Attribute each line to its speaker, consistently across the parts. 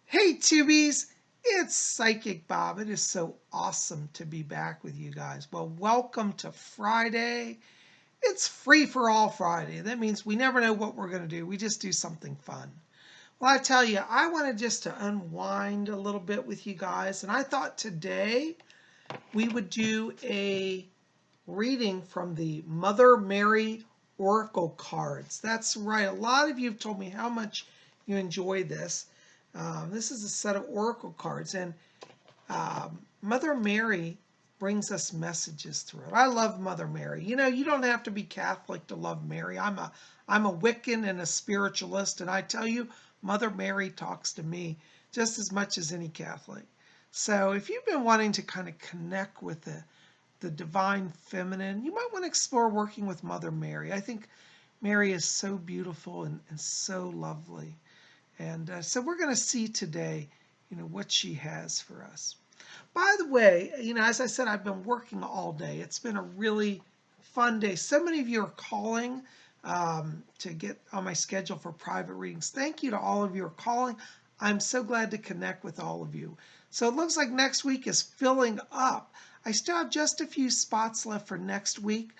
Speaker 1: Hey Tubies, it's Psychic Bob. It is so awesome to be back with you guys. Well, welcome to Friday. It's free for all Friday. That means we never know what we're going to do. We just do something fun. Well, I tell you, I wanted just to unwind a little bit with you guys, and I thought today we would do a reading from the Mother Mary Oracle cards. That's right. A lot of you have told me how much you enjoy this. This is a set of oracle cards, and Mother Mary brings us messages through it. I love Mother Mary. You know, you don't have to be Catholic to love Mary. I'm a Wiccan and a spiritualist, and I tell you, Mother Mary talks to me just as much as any Catholic. So if you've been wanting to kind of connect with the divine feminine, you might want to explore working with Mother Mary. I think Mary is so beautiful and so lovely. And so we're going to see today, what she has for us. By the way, as I said, I've been working all day. It's been a really fun day. So many of you are calling to get on my schedule for private readings. Thank you to all of you who are calling. I'm so glad to connect with all of you. So it looks like next week is filling up. I still have just a few spots left for next week,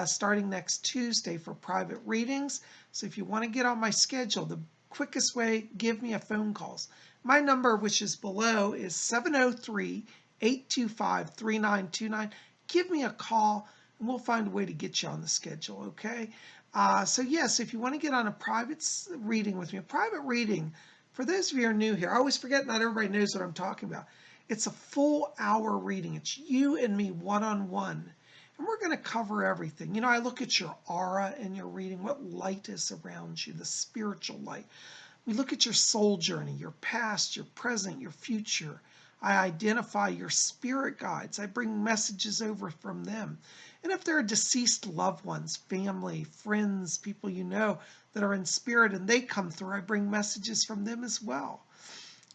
Speaker 1: starting next Tuesday for private readings. So if you want to get on my schedule, the quickest way, give me a phone call. My number, which is below, is 703-825-3929. Give me a call, and we'll find a way to get you on the schedule, okay? So yes, if you want to get on a private reading with me, a private reading, for those of you who are new here, I always forget not everybody knows what I'm talking about. It's a full hour reading. It's you and me one-on-one. And we're going to cover everything. I look at your aura in your reading, what light is around you, the spiritual light. We look at your soul journey, your past, your present, your future. I identify your spirit guides. I bring messages over from them. And if there are deceased loved ones, family, friends, people you know that are in spirit and they come through, I bring messages from them as well.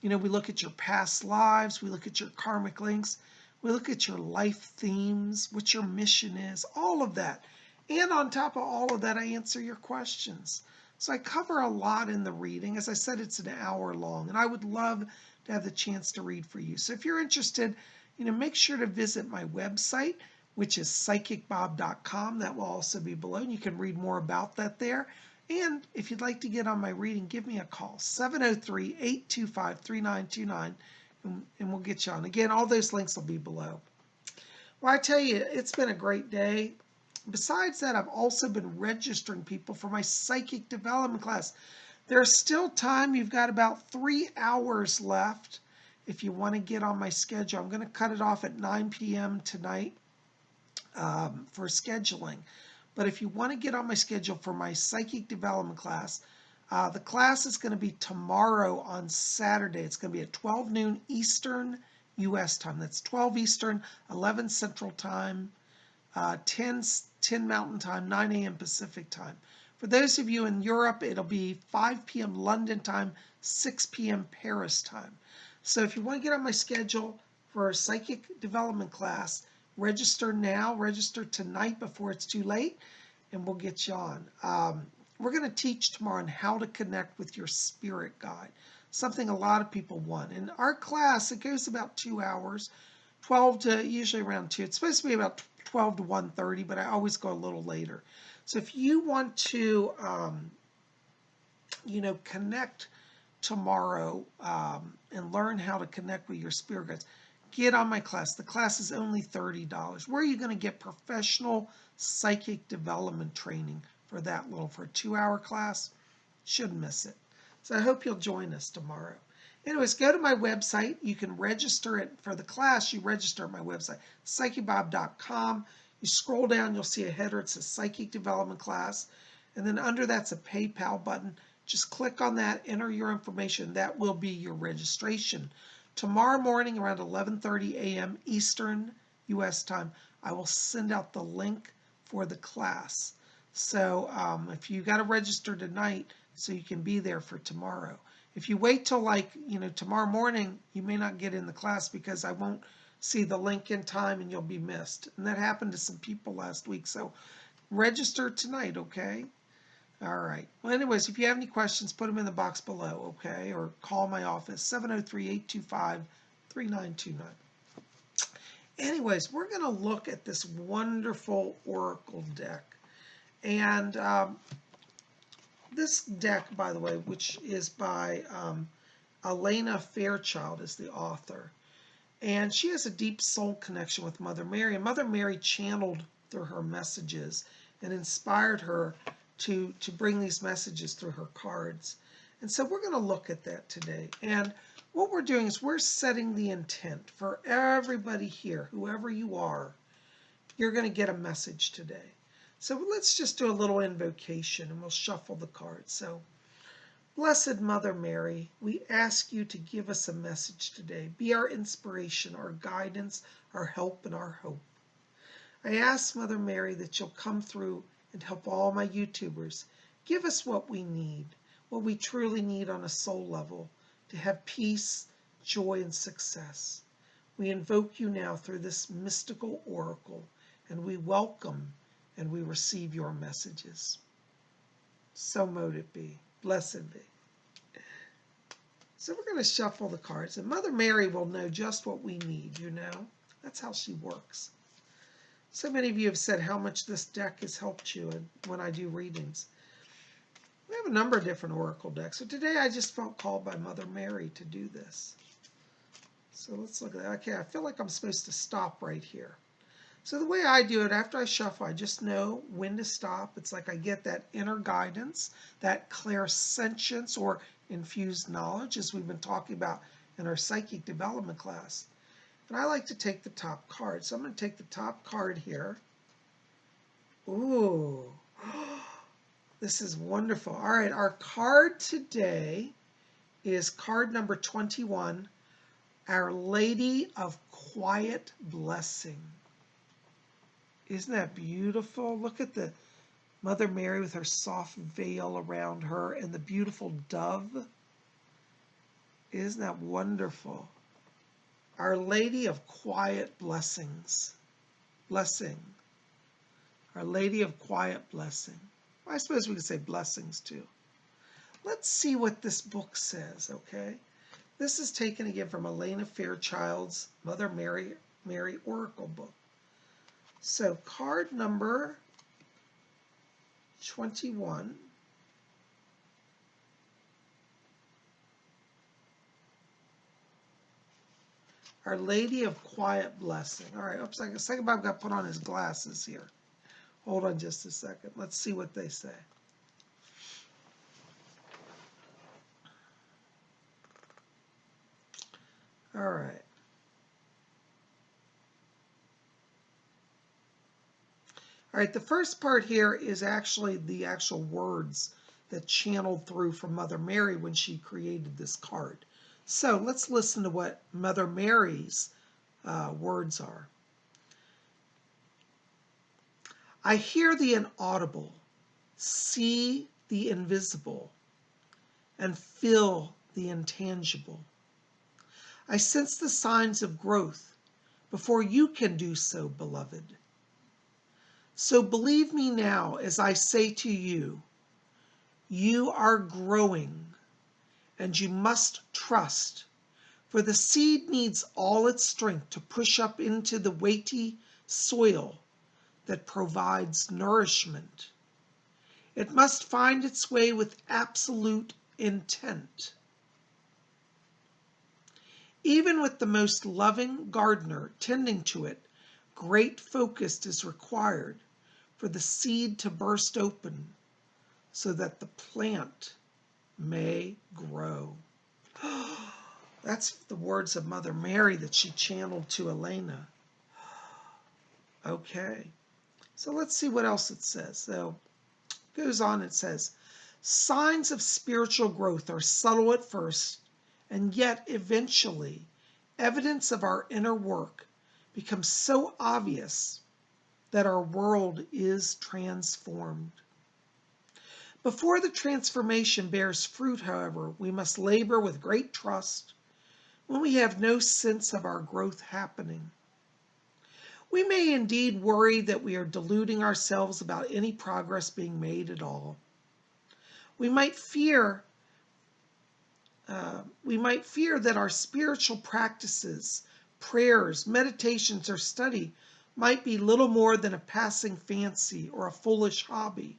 Speaker 1: We look at your past lives. We look at your karmic links. We look at your life themes, what your mission is, all of that. And on top of all of that, I answer your questions. So I cover a lot in the reading. As I said, it's an hour long, and I would love to have the chance to read for you. So if you're interested, make sure to visit my website, which is PsychicBob.com. That will also be below, and you can read more about that there. And if you'd like to get on my reading, give me a call, 703-825-3929. And we'll get you on. Again, all those links will be below. Well, I tell you, it's been a great day. Besides that, I've also been registering people for my psychic development class. There's still time. You've got about 3 hours left if you want to get on my schedule. I'm going to cut it off at 9 p.m. tonight for scheduling. But if you want to get on my schedule for my psychic development class, the class is going to be tomorrow on Saturday. It's going to be at 12 noon Eastern U.S. time. That's 12 Eastern, 11 Central time, 10 Mountain time, 9 a.m. Pacific time. For those of you in Europe, it'll be 5 p.m. London time, 6 p.m. Paris time. So if you want to get on my schedule for a psychic development class, register now, register tonight before it's too late, and we'll get you on. We're going to teach tomorrow on how to connect with your spirit guide, something a lot of people want. In our class, it goes about 2 hours, 12 to usually around 2. It's supposed to be about 12 to 1:30, but I always go a little later. So if you want to, connect tomorrow and learn how to connect with your spirit guides, get on my class. The class is only $30. Where are you going to get professional psychic development training for that little, for a 2-hour class? Shouldn't miss it. So I hope you'll join us tomorrow. Anyways, go to my website. You can register it for the class. You register at my website, PsychicBob.com. You scroll down, you'll see a header. It says Psychic Development Class. And then under that's a PayPal button. Just click on that, enter your information. That will be your registration. Tomorrow morning around 11:30 a.m. Eastern U.S. time, I will send out the link for the class. So if you got to register tonight so you can be there for tomorrow. If you wait till tomorrow morning, you may not get in the class because I won't see the link in time and you'll be missed. And that happened to some people last week. So register tonight, okay? All right. Well, anyways, if you have any questions, put them in the box below, okay? Or call my office, 703-825-3929. Anyways, we're going to look at this wonderful oracle deck. And this deck, by the way, which is by Elena Fairchild, is the author. And she has a deep soul connection with Mother Mary. And Mother Mary channeled through her messages and inspired her to bring these messages through her cards. And so we're going to look at that today. And what we're doing is we're setting the intent for everybody here, whoever you are, you're going to get a message today. So let's just do a little invocation and we'll shuffle the cards. So, Blessed Mother Mary, we ask you to give us a message today. Be our inspiration, our guidance, our help, and our hope. I ask, Mother Mary, that you'll come through and help all my YouTubers. Give us what we need, what we truly need on a soul level, to have peace, joy, and success. We invoke you now through this mystical oracle, and we welcome and we receive your messages. So mote it be. Blessed be. So we're going to shuffle the cards, and Mother Mary will know just what we need, you know. That's how she works. So many of you have said how much this deck has helped you when I do readings. We have a number of different oracle decks. So today I just felt called by Mother Mary to do this. So let's look at that. Okay, I feel like I'm supposed to stop right here. So the way I do it, after I shuffle, I just know when to stop. It's like I get that inner guidance, that clairsentience or infused knowledge, as we've been talking about in our psychic development class. And I like to take the top card. So I'm going to take the top card here. Ooh, this is wonderful. All right, our card today is card number 21, Our Lady of Quiet Blessing. Isn't that beautiful? Look at the Mother Mary with her soft veil around her and the beautiful dove. Isn't that wonderful? Our Lady of Quiet Blessings. Blessing. Our Lady of Quiet Blessing. I suppose we could say blessings too. Let's see what this book says, okay? This is taken again from Elena Fairchild's Mother Mary Oracle book. So card number 21. Our Lady of Quiet Blessing. All right, oops, PsychicBob got put on his glasses here. Hold on just a second. Let's see what they say. All right. All right, the first part here is actually the actual words that channeled through from Mother Mary when she created this card. So let's listen to what Mother Mary's words are. I hear the inaudible, see the invisible, and feel the intangible. I sense the signs of growth before you can do so, beloved. So believe me now as I say to you, you are growing, and you must trust, for the seed needs all its strength to push up into the weighty soil that provides nourishment. It must find its way with absolute intent. Even with the most loving gardener tending to it, great focus is required for the seed to burst open so that the plant may grow. That's the words of Mother Mary that she channeled to Elena. Okay, so let's see what else it says. So it goes on, it says, signs of spiritual growth are subtle at first, and yet eventually evidence of our inner work becomes so obvious that our world is transformed. Before the transformation bears fruit, however, we must labor with great trust when we have no sense of our growth happening. We may indeed worry that we are deluding ourselves about any progress being made at all. We might fear that our spiritual practices, prayers, meditations, or study might be little more than a passing fancy or a foolish hobby.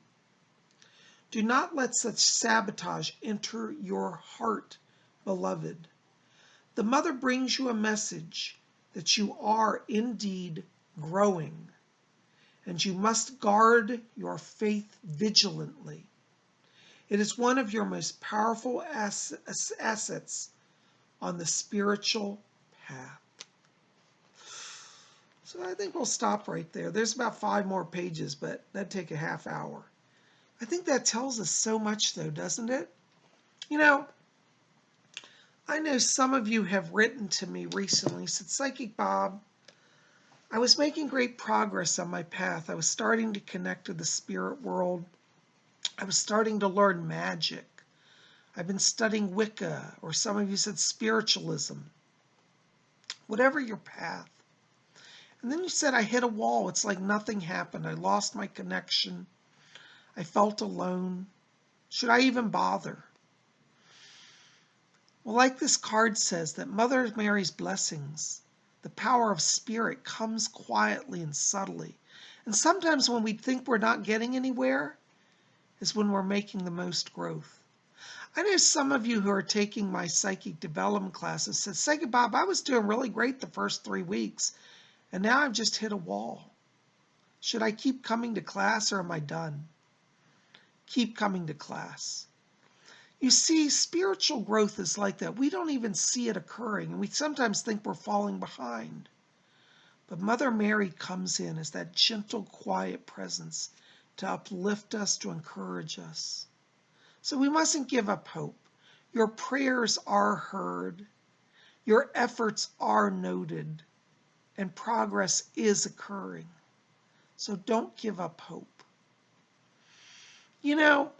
Speaker 1: Do not let such sabotage enter your heart, beloved. The Mother brings you a message that you are indeed growing, and you must guard your faith vigilantly. It is one of your most powerful assets on the spiritual path. So I think we'll stop right there. There's about 5 more pages, but that'd take a half hour. I think that tells us so much, though, doesn't it? You know, I know some of you have written to me recently, said, Psychic Bob, I was making great progress on my path. I was starting to connect to the spirit world. I was starting to learn magic. I've been studying Wicca, or some of you said spiritualism. Whatever your path. And then you said, I hit a wall. It's like nothing happened. I lost my connection. I felt alone. Should I even bother? Well, like this card says, that Mother Mary's blessings, the power of spirit, comes quietly and subtly. And sometimes when we think we're not getting anywhere is when we're making the most growth. I know some of you who are taking my psychic development classes said, Psychic Bob, I was doing really great the first 3 weeks, and now I've just hit a wall. Should I keep coming to class or am I done? Keep coming to class. You see, spiritual growth is like that. We don't even see it occurring, and we sometimes think we're falling behind. But Mother Mary comes in as that gentle, quiet presence to uplift us, to encourage us. So we mustn't give up hope. Your prayers are heard. Your efforts are noted. And progress is occurring. So don't give up hope. You know,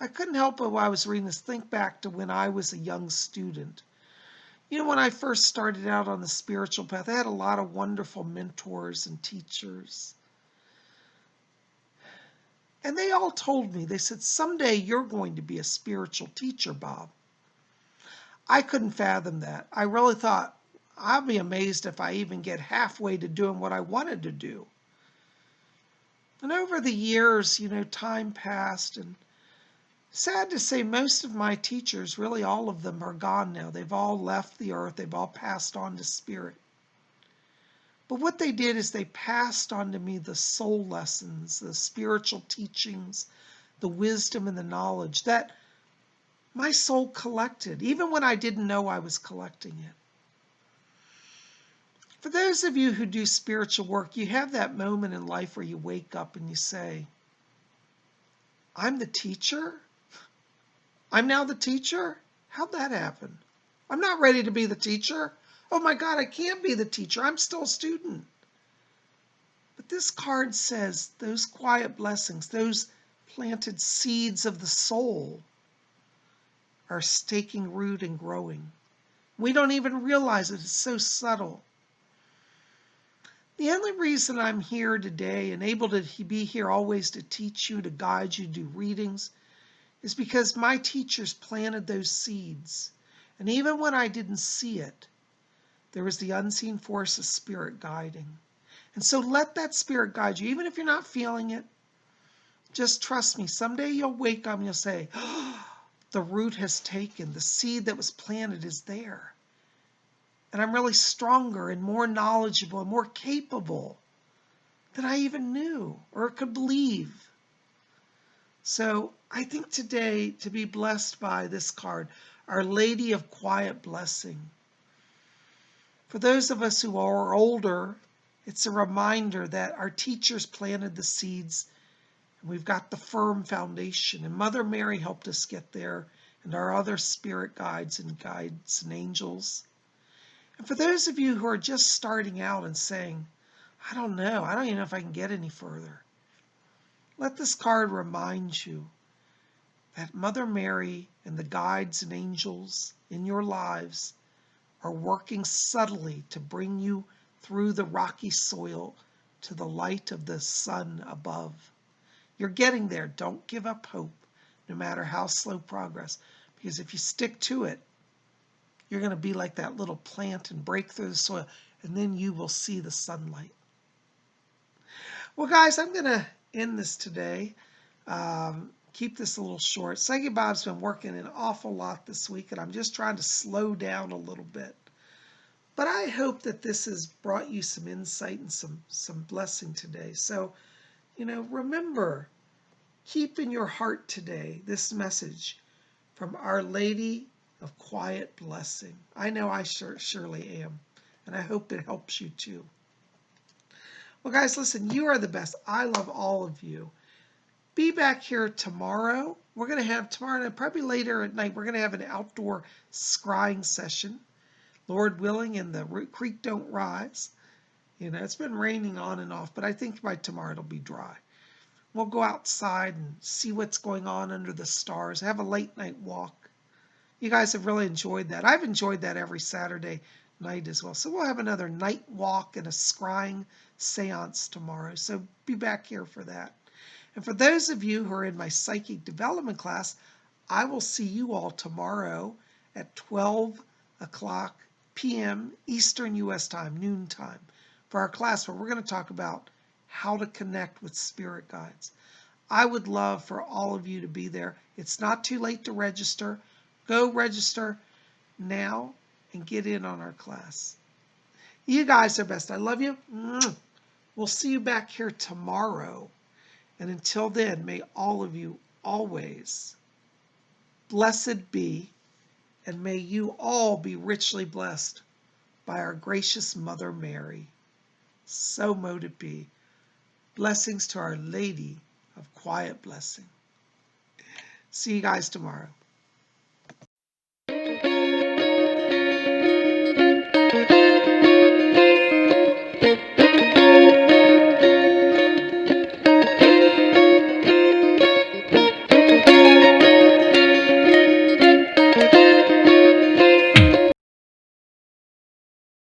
Speaker 1: I couldn't help but while I was reading this think back to when I was a young student. You know, when I first started out on the spiritual path, I had a lot of wonderful mentors and teachers. And they all told me, they said, someday you're going to be a spiritual teacher, Bob. I couldn't fathom that. I really thought, I'll be amazed if I even get halfway to doing what I wanted to do. And over the years, you know, time passed, and sad to say, most of my teachers, really all of them, are gone now. They've all left the earth. They've all passed on to spirit. But what they did is they passed on to me the soul lessons, the spiritual teachings, the wisdom and the knowledge that my soul collected, even when I didn't know I was collecting it. For those of you who do spiritual work, you have that moment in life where you wake up and you say, I'm the teacher? I'm now the teacher? How'd that happen? I'm not ready to be the teacher. Oh my God, I can't be the teacher. I'm still a student. But this card says those quiet blessings, those planted seeds of the soul are taking root and growing. We don't even realize it. It's so subtle. The only reason I'm here today and able to be here always to teach you, to guide you, do readings, is because my teachers planted those seeds. And even when I didn't see it, there was the unseen force of spirit guiding. And so let that spirit guide you. Even if you're not feeling it, just trust me. Someday you'll wake up and you'll say, oh, the root has taken. The seed that was planted is there. And I'm really stronger and more knowledgeable and more capable than I even knew or could believe. So I think today, to be blessed by this card, Our Lady of Quiet Blessing. For those of us who are older, it's a reminder that our teachers planted the seeds and we've got the firm foundation. And Mother Mary helped us get there, and our other spirit guides and angels. And for those of you who are just starting out and saying, I don't know, I don't even know if I can get any further. Let this card remind you that Mother Mary and the guides and angels in your lives are working subtly to bring you through the rocky soil to the light of the sun above. You're getting there. Don't give up hope. no matter how slow progress. Because if you stick to it, you're going to be like that little plant and break through the soil, and then you will see the sunlight. Well, guys, I'm going to end this today. Keep this a little short. Psychic Bob's been working an awful lot this week, and I'm just trying to slow down a little bit. But I hope that this has brought you some insight and some blessing today. So, remember, keep in your heart today this message from Our Lady of Quiet Blessing. I know I surely am, and I hope it helps you too. Well, guys, listen, you are the best. I love all of you. Be back here tomorrow. We're going to have tomorrow night, probably later at night, we're going to have an outdoor scrying session. Lord willing, and the creek don't rise. It's been raining on and off, but I think by tomorrow it'll be dry. We'll go outside and see what's going on under the stars, have a late night walk. You guys have really enjoyed that. I've enjoyed that every Saturday night as well. So we'll have another night walk and a scrying seance tomorrow. So be back here for that. And for those of you who are in my psychic development class, I will see you all tomorrow at 12 o'clock p.m. Eastern U.S. time, noon time, for our class where we're going to talk about how to connect with spirit guides. I would love for all of you to be there. It's not too late to register. Go register now and get in on our class. You guys are best. I love you. We'll see you back here tomorrow. And until then, may all of you always blessed be, and may you all be richly blessed by our gracious Mother Mary. So mote it be. Blessings to Our Lady of Quiet Blessing. See you guys tomorrow.